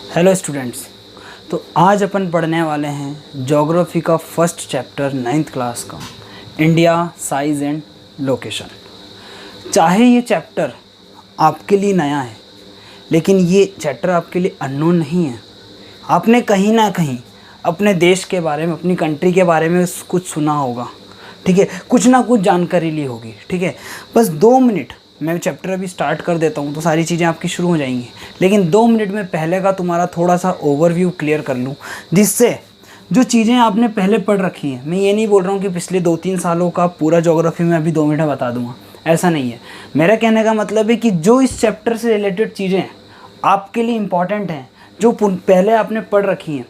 Hello students. तो आज अपन पढ़ने वाले हैं ज्योग्राफी का फर्स्ट चैप्टर 9th क्लास का, इंडिया साइज़ एंड लोकेशन। चाहे ये चैप्टर आपके लिए नया है, लेकिन ये चैप्टर आपके लिए अननोन नहीं है। आपने कहीं ना कहीं अपने देश के बारे में, अपनी कंट्री के बारे में कुछ सुना होगा, ठीक है, कुछ ना कुछ जानकारी ली होगी, ठीक है। बस 2 मिनट मैं चैप्टर अभी स्टार्ट कर देता हूँ तो सारी चीज़ें आपकी शुरू हो जाएंगी, लेकिन 2 मिनट में पहले का तुम्हारा थोड़ा सा ओवरव्यू क्लियर कर लूँ, जिससे जो चीज़ें आपने पहले पढ़ रखी हैं, मैं ये नहीं बोल रहा हूँ कि पिछले 2-3 सालों का पूरा ज्योग्राफी में अभी 2 मिनट में बता दूँगा, ऐसा नहीं है। मेरा कहने का मतलब है कि जो इस चैप्टर से रिलेटेड चीज़ें आपके लिए इम्पॉर्टेंट हैं, जो पहले आपने पढ़ रखी हैं,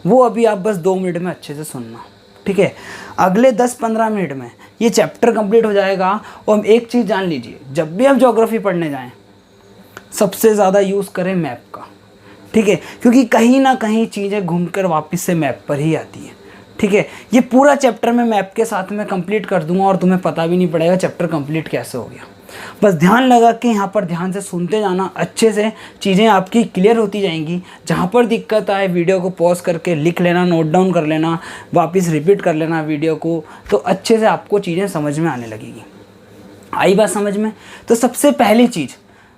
वो अभी आप बस 2 मिनट में अच्छे से सुनना, ठीक है। अगले 10-15 मिनट में ये चैप्टर कंप्लीट हो जाएगा। और हम एक चीज़ जान लीजिए, जब भी आप ज्योग्राफी पढ़ने जाएं, सबसे ज़्यादा यूज़ करें मैप का, ठीक है, क्योंकि कहीं ना कहीं चीज़ें घूमकर वापस से मैप पर ही आती हैं, ठीक है। ये पूरा चैप्टर मैं मैप के साथ में कंप्लीट कर दूंगा और तुम्हें पता भी नहीं पड़ेगा चैप्टर कंप्लीट कैसे हो गया। बस ध्यान लगा के यहाँ पर ध्यान से सुनते जाना, अच्छे से चीज़ें आपकी क्लियर होती जाएंगी। जहाँ पर दिक्कत आए वीडियो को पॉज करके लिख लेना, नोट डाउन कर लेना, वापस रिपीट कर लेना वीडियो को, तो अच्छे से आपको चीज़ें समझ में आने लगेगी। आई बात समझ में? तो सबसे पहली चीज़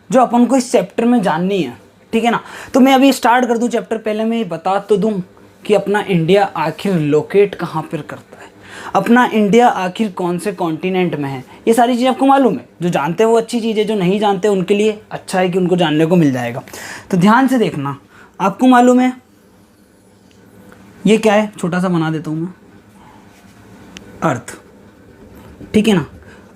जो अपन को इस चैप्टर में जाननी है, ठीक है ना, तो मैं अभी स्टार्ट कर दूँ चैप्टर। पहले मैं ये बता तो दूँ कि अपना इंडिया आखिर लोकेट कहाँ पर करता है, अपना इंडिया आखिर कौन से कॉन्टिनेंट में है। ये सारी चीज़ आपको मालूम है, जो जानते हैं वो अच्छी चीज़ है, जो नहीं जानते उनके लिए अच्छा है कि उनको जानने को मिल जाएगा। तो ध्यान से देखना, आपको मालूम है ये क्या है, छोटा सा बना देता हूँ मैं, अर्थ, ठीक है ना।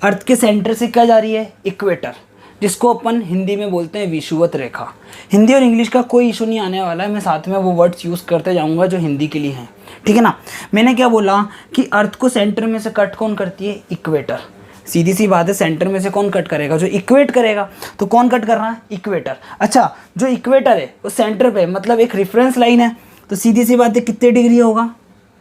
अर्थ के सेंटर से क्या जा रही है, इक्वेटर, जिसको अपन हिंदी में बोलते हैं विषुवत रेखा। हिंदी और इंग्लिश का कोई इशू नहीं आने वाला है, मैं साथ में वो वर्ड्स यूज़ करते जाऊंगा जो हिंदी के लिए हैं, ठीक है ना। मैंने क्या बोला कि अर्थ को सेंटर में से कट कौन करती है, इक्वेटर। सीधी सी बात है, सेंटर में से कौन कट करेगा, जो इक्वेट करेगा। तो कौन कट कर रहा है, इक्वेटर। अच्छा, जो इक्वेटर है वो सेंटर पे, मतलब एक रेफरेंस लाइन है, तो सीधी सी बात है कितने डिग्री होगा,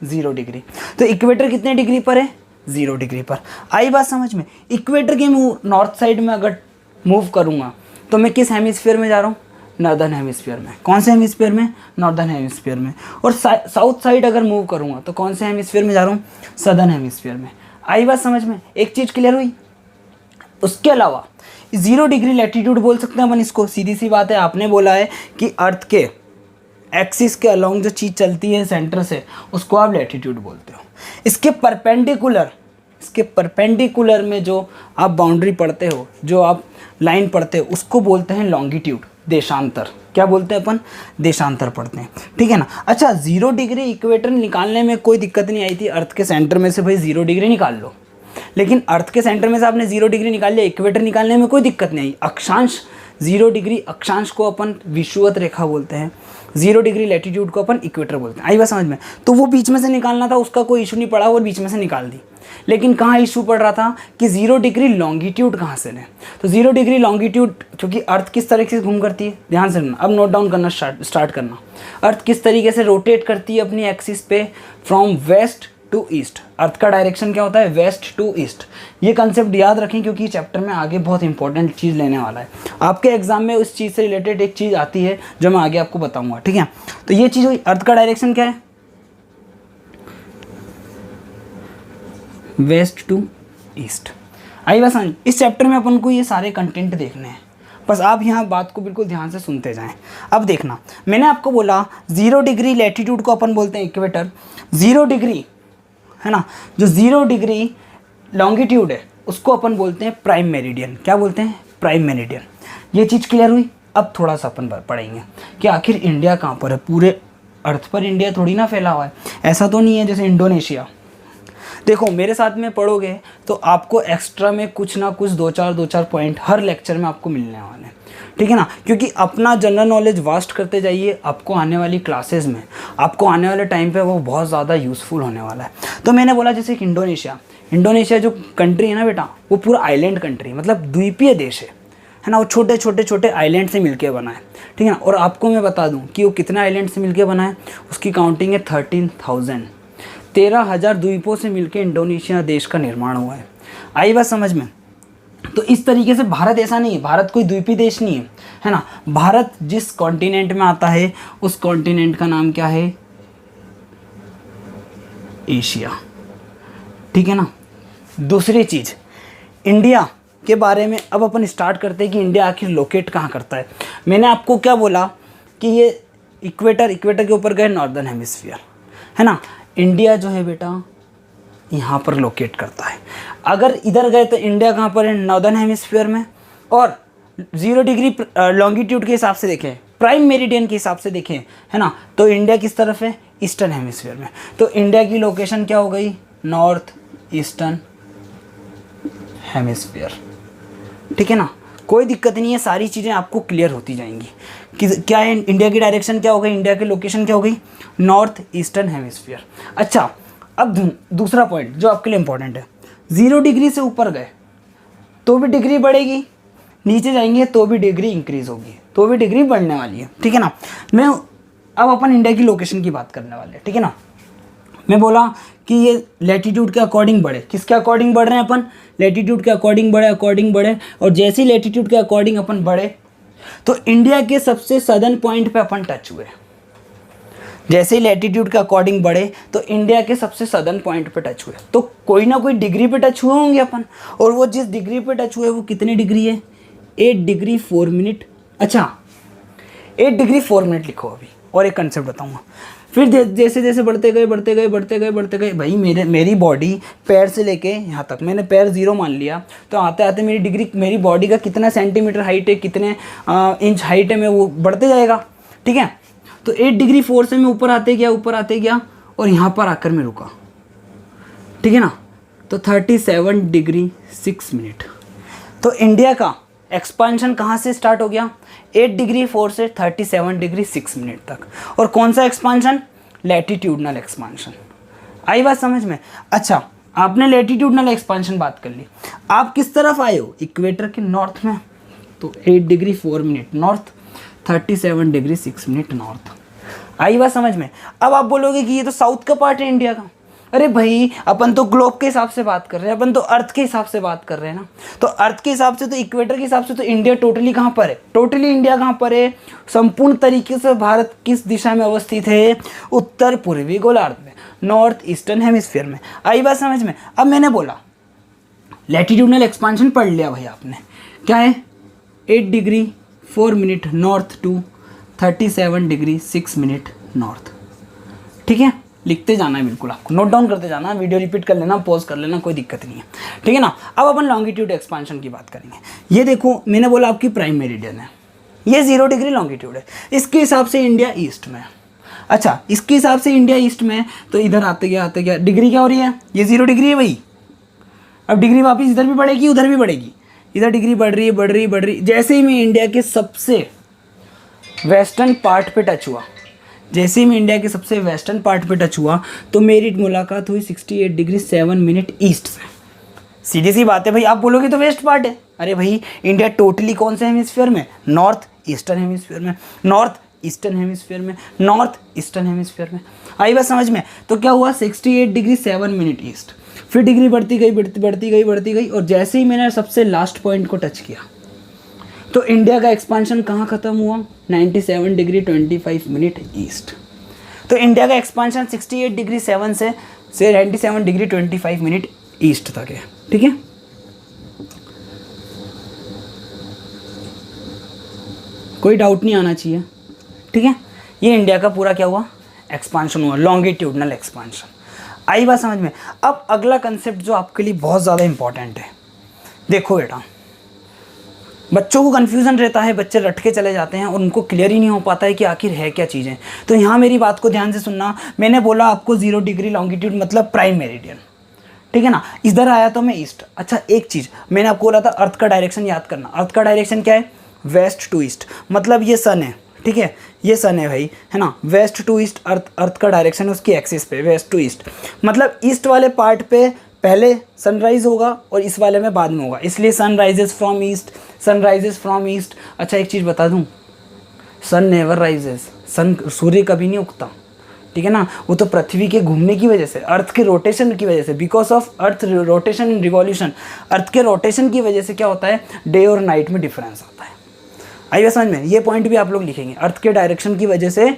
0 डिग्री। तो इक्वेटर कितने डिग्री पर है, 0 डिग्री पर। आई बात समझ में? इक्वेटर के नॉर्थ साइड में अगर मूव करूँगा तो मैं किस हेमिस्फीयर में जा रहा हूँ, नॉर्दर्न हेमिस्फीयर में। कौन से हेमिस्फीयर में, नॉर्दर्न हेमिस्फीयर में। और साउथ साइड अगर मूव करूँगा तो कौन से हेमिस्फीयर में जा रहा हूँ, सदर्न हेमिस्फीयर में। आई बात समझ में? एक चीज़ क्लियर हुई। उसके अलावा 0 डिग्री लैटिट्यूड बोल सकते हैं अपन इसको, सीधी सी बात है। आपने बोला है कि अर्थ के एक्सिस के अलोंग जो चीज़ चलती है सेंटर से, उसको आप लैटिट्यूड बोलते हो। इसके परपेंडिकुलर में जो आप बाउंड्री पढ़ते हो, जो आप लाइन पढ़ते हो, उसको बोलते हैं लॉन्गिट्यूड, देशांतर। क्या बोलते हैं अपन, देशांतर पढ़ते हैं, ठीक है ना। अच्छा, 0 डिग्री इक्वेटर निकालने में कोई दिक्कत नहीं आई थी। अर्थ के सेंटर में से भाई 0 डिग्री निकाल लो, लेकिन अर्थ के सेंटर में से आपने 0 डिग्री निकाल लिया, इक्वेटर निकालने में कोई दिक्कत नहीं आई। अक्षांश 0 डिग्री अक्षांश को अपन विषुवत रेखा बोलते हैं, 0 डिग्री लैटिट्यूड को अपन इक्वेटर बोलते हैं। आई बात समझ में? तो वो बीच में से निकालना था, उसका कोई इशू नहीं पड़ा, वो बीच में से निकाल दी। लेकिन कहाँ इशू पड़ रहा था कि 0 डिग्री लॉन्गिट्यूड कहाँ से लें। तो 0 डिग्री लॉन्गिट्यूड, क्योंकि अर्थ किस तरीके से घूम करती है, ध्यान से सुनना, अब नोट डाउन करना स्टार्ट करना। अर्थ किस तरीके से रोटेट करती है अपनी एक्सिस पे, फ्रॉम वेस्ट टू ईस्ट। अर्थ का डायरेक्शन क्या होता है, वेस्ट टू ईस्ट। ये कंसेप्ट याद रखें, क्योंकि चैप्टर में आगे बहुत इंपॉर्टेंट चीज़ लेने वाला है। आपके एग्जाम में उस चीज़ से रिलेटेड एक चीज़ आती है जो मैं आगे आपको बताऊंगा, ठीक है। तो ये चीज़ हुई, अर्थ का डायरेक्शन क्या है, वेस्ट टू ईस्ट। आई बात समझ? इस चैप्टर में अपन को ये सारे कंटेंट देखने हैं, बस आप यहाँ बात को बिल्कुल ध्यान से सुनते जाएं। अब देखना, मैंने आपको बोला 0 डिग्री लैटिट्यूड को अपन बोलते हैं इक्वेटर, 0 डिग्री है ना, जो 0 डिग्री लॉन्गिट्यूड है उसको अपन बोलते हैं प्राइम मेरिडियन। क्या बोलते हैं, प्राइम मेरिडियन। ये चीज़ क्लियर हुई। अब थोड़ा सा अपन पढ़ेंगे कि आखिर इंडिया कहाँ पर है। पूरे अर्थ पर इंडिया थोड़ी ना फैला हुआ है, ऐसा तो नहीं है जैसे इंडोनेशिया। देखो, मेरे साथ में पढ़ोगे तो आपको एक्स्ट्रा में कुछ ना कुछ 2-4 पॉइंट हर लेक्चर में आपको मिलने वाले हैं, ठीक है ना। क्योंकि अपना जनरल नॉलेज वास्ट करते जाइए, आपको आने वाली क्लासेस में, आपको आने वाले टाइम पे वो बहुत ज़्यादा यूज़फुल होने वाला है। तो मैंने बोला जैसे कि इंडोनेशिया जो कंट्री है ना बेटा, वो पूरा आइलैंड कंट्री, मतलब द्वीपीय देश है ना। वो छोटे छोटे आइलैंड से मिलके बना है, ठीक है ना। और आपको मैं बता दूँ कि वो कितने आइलैंड से मिलके बना है, उसकी काउंटिंग है 13,000 द्वीपों से मिलकर इंडोनेशिया देश का निर्माण हुआ है। आई बात समझ में? तो इस तरीके से भारत ऐसा नहीं है, भारत कोई द्वीपीय देश नहीं है ना। भारत जिस कॉन्टिनेंट में आता है उस कॉन्टिनेंट का नाम क्या है, एशिया, ठीक है ना। दूसरी चीज़, इंडिया के बारे में अब अपन स्टार्ट करते हैं कि इंडिया आखिर लोकेट कहाँ करता है। मैंने आपको क्या बोला कि ये इक्वेटर के ऊपर गए नॉर्दर्न हेमिस्फीयर, है ना। इंडिया जो है बेटा यहाँ पर लोकेट करता है। अगर इधर गए तो इंडिया कहाँ पर है, नॉर्दर्न हेमिस्फीयर में। और 0 डिग्री लॉन्गिट्यूड के हिसाब से देखें, प्राइम मेरिडियन के हिसाब से देखें, है ना, तो इंडिया किस तरफ है, ईस्टर्न हेमिस्फीयर में। तो इंडिया की लोकेशन क्या हो गई, नॉर्थ ईस्टर्न हेमिस्फीयर, ठीक है ना। कोई दिक्कत नहीं है, सारी चीज़ें आपको क्लियर होती जाएंगी कि क्या है, इंडिया की डायरेक्शन क्या हो गई, इंडिया की लोकेशन क्या हो गई, नॉर्थ ईस्टर्न हेमिस्फीयर। अच्छा, अब दूसरा पॉइंट जो आपके लिए इंपॉर्टेंट है, 0 डिग्री से ऊपर गए तो भी डिग्री बढ़ेगी, नीचे जाएंगे तो भी डिग्री इंक्रीज होगी, तो भी डिग्री बढ़ने वाली है, ठीक है ना। मैं अब अपन इंडिया की लोकेशन की बात करने वाले हैं, ठीक है ना। मैं बोला कि ये लैटिट्यूड के अकॉर्डिंग बढ़े, किसके अकॉर्डिंग बढ़ रहे हैं अपन, लैटिट्यूड के अकॉर्डिंग बढ़े, और जैसे ही लैटिट्यूड के अकॉर्डिंग अपन बढ़े तो इंडिया के सबसे सदर्न पॉइंट पे अपन टच हुए। जैसे ही लैटिट्यूड के अकॉर्डिंग बढ़े तो इंडिया के सबसे सदर्न पॉइंट पे टच हुए, तो कोई ना कोई डिग्री पे टच हुए होंगे अपन। और वो जिस डिग्री पे टच हुए वो कितनी डिग्री है, 8 डिग्री 4 मिनट। अच्छा, 8 डिग्री 4 मिनट लिखो अभी, और एक कंसेप्ट बताऊंगा। फिर जैसे जैसे बढ़ते गए भाई, मेरी बॉडी पैर से लेके यहाँ तक, मैंने पैर 0 मान लिया, तो आते आते मेरी बॉडी का कितना सेंटीमीटर हाइट है, कितने इंच हाइट है, मैं वो बढ़ते जाएगा, ठीक है। तो 8 डिग्री 4 से मैं ऊपर आते गया और यहाँ पर आकर मैं रुका, ठीक है ना। तो 37 डिग्री 6 मिनट। तो इंडिया का एक्सपांशन कहाँ से स्टार्ट हो गया, 8 डिग्री 4 से 37 डिग्री 6 मिनट तक। और कौन सा एक्सपांशन, लैटिट्यूडनल एक्सपांशन। आई बात समझ में। अच्छा, आपने लैटिट्यूडनल एक्सपांशन बात कर ली, आप किस तरफ आए हो, इक्वेटर के नॉर्थ में, तो 8 degree 4 minute north, 37 degree 6 minute north. आई बात समझ में। अब आप बोलोगे कि ये तो साउथ का पार्ट है इंडिया का। अरे भाई, अपन तो ग्लोब के हिसाब से बात कर रहे हैं, अपन तो अर्थ के हिसाब से बात कर रहे हैं ना। तो अर्थ के हिसाब से, तो इक्वेटर के हिसाब से तो इंडिया टोटली कहाँ पर है, टोटली इंडिया कहाँ पर है, संपूर्ण तरीके से भारत किस दिशा में अवस्थित है, उत्तर पूर्वी गोलार्ध में, नॉर्थ ईस्टर्न हेमिस्फीयर में। आई बात समझ में। अब मैंने बोला लैटिट्यूडनल एक्सपांशन पढ़ लिया भाई आपने, क्या है, 8 degree 4 minute north to 37 degree 6 minute north, ठीक है। लिखते जाना है, बिल्कुल आपको नोट डाउन करते जाना, वीडियो रिपीट कर लेना, पॉज कर लेना, कोई दिक्कत नहीं है, ठीक है ना। अब अपन लॉन्गिट्यूड एक्सपांशन की बात करेंगे। ये देखो, मैंने बोला आपकी प्राइम मेरिडियन है, ये 0 डिग्री लॉन्गिट्यूड है, इसके हिसाब से इंडिया ईस्ट में है। अच्छा, इसके हिसाब से इंडिया ईस्ट में है, तो इधर आते गया डिग्री क्या हो रही है, ये 0 डिग्री है भाई। अब डिग्री वापस इधर भी बढ़ेगी, उधर भी बढ़ेगी, इधर डिग्री बढ़ रही। जैसे ही मैं इंडिया के सबसे वेस्टर्न पार्ट पे टच हुआ, तो मेरी मुलाकात हुई 68 डिग्री 7 मिनट ईस्ट से। सीधी सी बात है भाई, आप बोलोगे तो वेस्ट पार्ट है। अरे भाई, इंडिया टोटली कौन से हेमिस्फीयर में, नॉर्थ ईस्टर्न हेमिस्फीयर में, आई बात समझ में। तो क्या हुआ, 68 डिग्री 7 मिनट ईस्ट। फिर डिग्री बढ़ती गई, और जैसे ही मैंने सबसे लास्ट पॉइंट को टच किया तो इंडिया का एक्सपांशन कहाँ खत्म हुआ, 97 डिग्री 25 मिनट ईस्ट। तो इंडिया का एक्सपांशन 68 डिग्री 7 से 97 डिग्री 25 मिनट ईस्ट तक है, ठीक है। कोई डाउट नहीं आना चाहिए, ठीक है। ये इंडिया का पूरा क्या हुआ, एक्सपांशन हुआ, लॉन्गिट्यूडनल एक्सपांशन। आई बात समझ में। अब अगला कंसेप्ट जो आपके लिए बहुत ज़्यादा इंपॉर्टेंट है, देखो बेटा, बच्चों को कन्फ्यूज़न रहता है, बच्चे रट के चले जाते हैं और उनको क्लियर ही नहीं हो पाता है कि आखिर है क्या चीज़ें। तो यहाँ मेरी बात को ध्यान से सुनना। मैंने बोला आपको 0 डिग्री लॉन्गिट्यूड मतलब प्राइम मेरिडियन, ठीक है ना। इधर आया तो मैं ईस्ट। अच्छा, एक चीज़ मैंने आपको बोला था, अर्थ का डायरेक्शन याद करना। अर्थ का डायरेक्शन क्या है, वेस्ट टू ईस्ट, मतलब ये सन है, ठीक है, ये सन है भाई, है ना। वेस्ट टू ईस्ट अर्थ का डायरेक्शन है, उसकी एक्सिस पे वेस्ट टू ईस्ट, मतलब ईस्ट वाले पार्ट पे पहले सनराइज होगा और इस वाले में बाद में होगा, इसलिए सन राइजेस फ्रॉम ईस्ट। अच्छा, एक चीज़ बता दूं, सन नेवर राइजेस, सूर्य कभी नहीं उगता, ठीक है ना, वो तो पृथ्वी के घूमने की वजह से, अर्थ के रोटेशन की वजह से, because of earth rotation and revolution, earth के रोटेशन की वजह से क्या होता है, डे और नाइट में डिफरेंस आता है। आइए समझ में, ये पॉइंट भी आप लोग लिखेंगे, अर्थ के डायरेक्शन की वजह से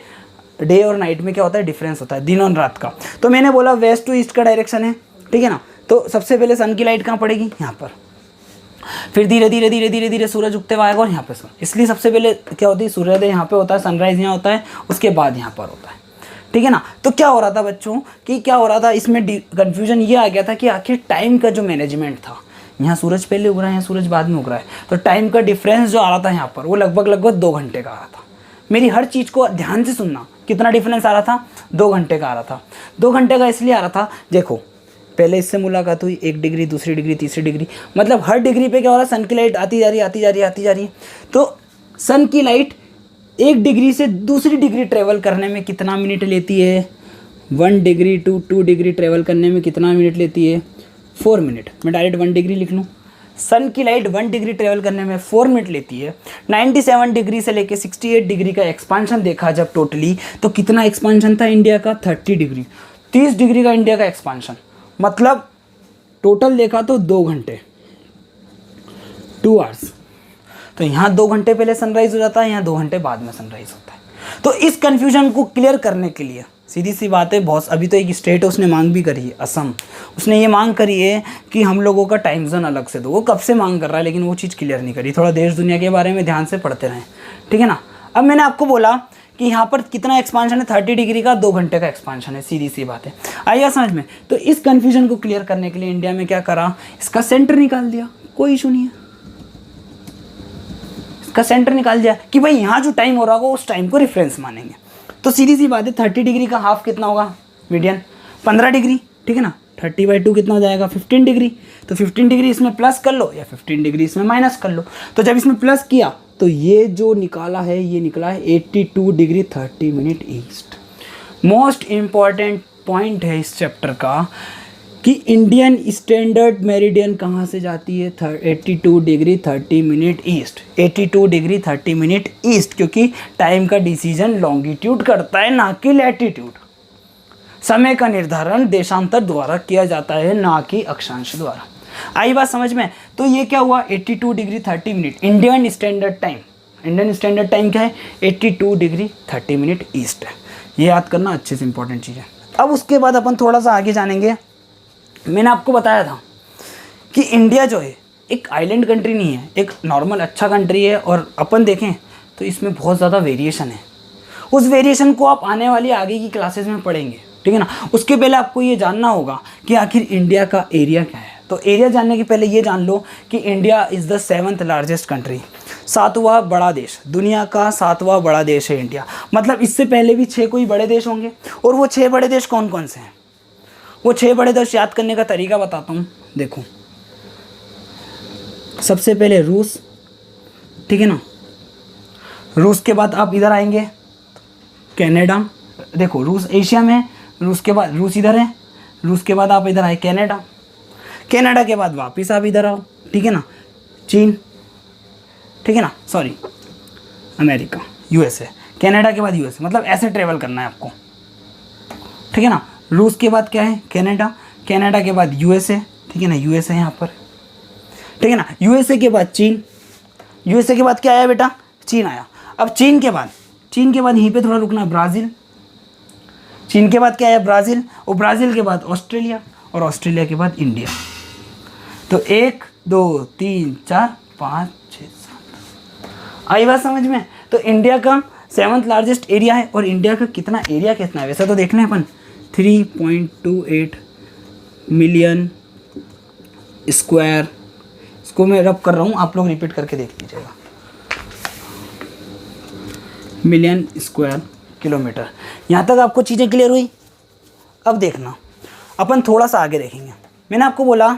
डे और नाइट में क्या होता है, डिफरेंस होता है, दिन और रात का। तो मैंने बोला वेस्ट टू ईस्ट का डायरेक्शन है, ठीक है ना, तो सबसे पहले सन की लाइट कहाँ पड़ेगी, यहाँ पर, फिर धीरे धीरे धीरे धीरे धीरे सूरज उगते हुए आएगा और यहाँ पे सूरज, इसलिए सबसे पहले क्या होती है, सूर्योदय यहाँ पे होता है, सनराइज यहाँ होता है, उसके बाद यहाँ पर होता है, ठीक है ना। तो क्या हो रहा था बच्चों कि क्या हो रहा था, इसमें कन्फ्यूजन ये आ गया था कि आखिर टाइम का जो मैनेजमेंट था, यहाँ सूरज पहले उग रहा है, यहाँ सूरज बाद में उग रहा है, तो टाइम का डिफरेंस जो आ रहा था यहाँ पर वो लगभग 2 घंटे का आ रहा था। मेरी हर चीज़ को ध्यान से सुनना, कितना डिफरेंस आ रहा था, 2 घंटे का आ रहा था। 2 घंटे का इसलिए आ रहा था, देखो पहले इससे मुलाकात हुई, 1 डिग्री, दूसरी डिग्री, तीसरी डिग्री, मतलब हर डिग्री पे क्या हो रहा है, सन की लाइट आती जा रही है, आती जा रही है, आती जा रही है। तो सन की लाइट 1 डिग्री से दूसरी डिग्री ट्रेवल करने में कितना मिनट लेती है, 1 डिग्री टू 2 डिग्री ट्रेवल करने में कितना मिनट लेती है, 4 मिनट। मैं डायरेक्ट 1 डिग्री लिख लूँ, सन की लाइट 1 डिग्री ट्रेवल करने में 4 मिनट लेती है। 97 डिग्री से लेके 68 डिग्री का एक्सपांशन देखा जब टोटली, तो कितना एक्सपांशन था इंडिया का, 30 डिग्री, 30 डिग्री का इंडिया का एक्सपांशन, मतलब टोटल देखा तो 2 घंटे, 2 आवर्स। तो यहाँ 2 घंटे पहले सनराइज हो जाता है, यहाँ 2 घंटे बाद में सनराइज होता है। तो इस कन्फ्यूजन को क्लियर करने के लिए सीधी सी बात है, बहुत अभी तो एक स्टेट है उसने मांग भी करी है, असम, उसने ये मांग करी है कि हम लोगों का टाइम जोन अलग से दो। वो कब से मांग कर रहा है, लेकिन वो चीज़ क्लियर नहीं करी। थोड़ा देश दुनिया के बारे में ध्यान से पढ़ते रहें, ठीक है ना। अब मैंने आपको बोला कि यहाँ पर कितना एक्सपांशन है, 30 डिग्री का, 2 घंटे का एक्सपांशन है, सीधी सी बात है, आइए समझ में। तो इस कन्फ्यूजन को क्लियर करने के लिए इंडिया में क्या करा, इसका सेंटर निकाल दिया, कोई इशू नहीं है, इसका सेंटर निकाल दिया कि भाई यहाँ जो टाइम हो रहा होगा उस टाइम को रेफरेंस मानेंगे। तो सीधी सी बात है, 30 डिग्री का हाफ कितना होगा, मीडियन 15 डिग्री, ठीक है ना, 30/2 कितना हो जाएगा, 15 डिग्री। तो 15 डिग्री इसमें प्लस कर लो या 15 डिग्री इसमें माइनस कर लो। तो जब इसमें प्लस किया तो ये जो निकाला है, ये निकला है 82 degree 30 minute east. Most important point है इस चैप्टर का कि इंडियन स्टैंडर्ड मेरिडियन कहाँ से जाती है, 82 degree 30 minute east, 82 degree 30 minute east, क्योंकि टाइम का डिसीजन लॉन्गिट्यूड करता है ना कि लैटिट्यूड। समय का निर्धारण देशांतर द्वारा किया जाता है, ना कि अक्षांश द्वारा। आई बात समझ में। तो ये क्या हुआ, 82 degree 30 minute Indian standard time. Indian standard time क्या है, 82 डिग्री 30 मिनट ईस्ट है। ये याद करना अच्छे से इंपॉर्टेंट चीज़ है। अब उसके बाद अपन थोड़ा सा आगे जानेंगे। मैंने आपको बताया था कि इंडिया जो है एक आइलैंड कंट्री नहीं है, एक नॉर्मल अच्छा कंट्री है, और अपन देखें तो इसमें बहुत ज़्यादा वेरिएशन है। उस वेरिएशन को आप आने वाली आगे की क्लासेस में पढ़ेंगे, ठीक है ना। उसके पहले आपको ये जानना होगा कि आखिर इंडिया का एरिया क्या है। तो एरिया जानने के पहले ये जान लो कि India is the 7th largest country, 7वां बड़ा देश, दुनिया का 7वां बड़ा देश है इंडिया। मतलब इससे पहले भी 6 कोई बड़े देश होंगे, और वो 6 बड़े देश कौन कौन से हैं, वो 6 बड़े देश याद करने का तरीका बताता हूँ। देखो, सबसे पहले रूस, ठीक है ना, रूस के बाद आप इधर आएंगे कनाडा। देखो रूस एशिया में है, रूस के बाद रूस इधर है, रूस के बाद आप इधर आए कनाडा, कनाडा के बाद वापस आप इधर आओ, ठीक है ना, चीन, ठीक है ना, सॉरी अमेरिका, यूएसए, कनाडा के बाद यूएसए, मतलब ऐसे ट्रेवल करना है आपको, ठीक है ना। रूस के बाद क्या है, कनाडा, कनाडा के बाद यूएसए, ठीक है ना, यूएसए यहाँ पर, ठीक है ना, यूएसए के बाद चीन, यूएसए के बाद क्या आया बेटा, चीन आया। अब चीन के बाद यहीं पे थोड़ा रुकना, ब्राज़ील, चीन के बाद क्या आया, ब्राज़ील, और ब्राज़ील के बाद ऑस्ट्रेलिया, और ऑस्ट्रेलिया के बाद इंडिया। तो 1 2 3 4 5 6 7 आई बात समझ में। तो इंडिया का 7th लार्जेस्ट एरिया है, और इंडिया का कितना एरिया कितना है वैसे तो देखना है अपन, 3.28 मिलियन स्क्वायर। इसको मैं रब कर रहा हूँ, आप लोग रिपीट करके देख लीजिएगा, मिलियन स्क्वायर किलोमीटर। यहाँ तक आपको चीज़ें क्लियर हुई। अब देखना, अपन थोड़ा सा आगे देखेंगे। मैंने आपको बोला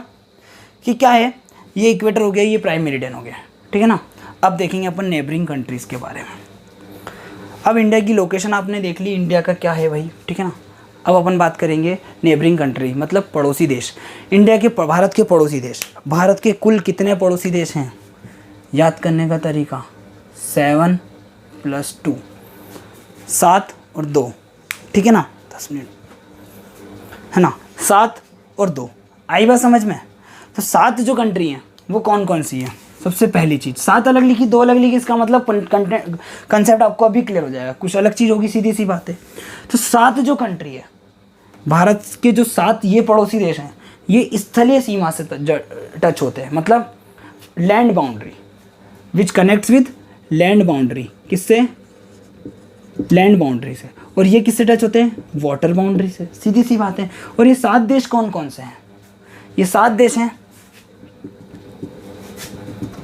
कि क्या है, ये इक्वेटर हो गया, ये प्राइम मेरिडियन हो गया, ठीक है ना। अब देखेंगे अपन नेबरिंग कंट्रीज़ के बारे में। अब इंडिया की लोकेशन आपने देख ली, इंडिया का क्या है भाई, ठीक है ना। अब अपन बात करेंगे नेबरिंग कंट्री, मतलब पड़ोसी देश। इंडिया के, भारत के पड़ोसी देश। भारत के कुल कितने पड़ोसी देश हैं, याद करने का तरीका 7 + 2, 7 और 2, ठीक है ना, 10 मिनट, है ना। 7 और 2 आई बात समझ में। तो 7 जो कंट्री हैं वो कौन कौन सी है। सबसे पहली चीज़ 7 अलग लिखी 2 अलग लिखी, इसका मतलब कंसेप्ट आपको अभी क्लियर हो जाएगा। कुछ अलग चीज़ होगी, सीधी सी बात है। तो 7 जो कंट्री है भारत के, जो 7 ये पड़ोसी देश हैं, ये स्थलीय सीमा से टच होते हैं, मतलब land boundary which connects with land boundary. किससे? लैंड बाउंड्री से। और ये किससे टच होते हैं? वाटर बाउंड्री से। सीधी सी बात है। और ये 7 देश कौन कौन से हैं? ये 7 देश हैं,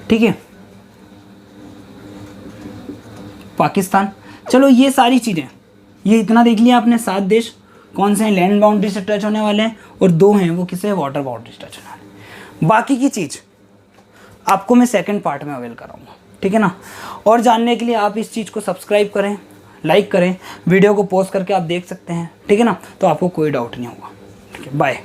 ठीक है। पाकिस्तान, चलो ये सारी चीज़ें, ये इतना देख लिया आपने। 7 देश कौन से हैं? लैंड बाउंड्री से टच होने वाले हैं, और 2 हैं वो किससे? वाटर बाउंड्री से टच होने वाले। बाकी की चीज़ आपको मैं सेकंड पार्ट में अवेल कराऊंगा, ठीक है ना। और जानने के लिए आप इस चीज़ को सब्सक्राइब करें, लाइक करें, वीडियो को पॉज करके आप देख सकते हैं, ठीक है ना। तो आपको कोई डाउट नहीं होगा, ठीक है। बाय।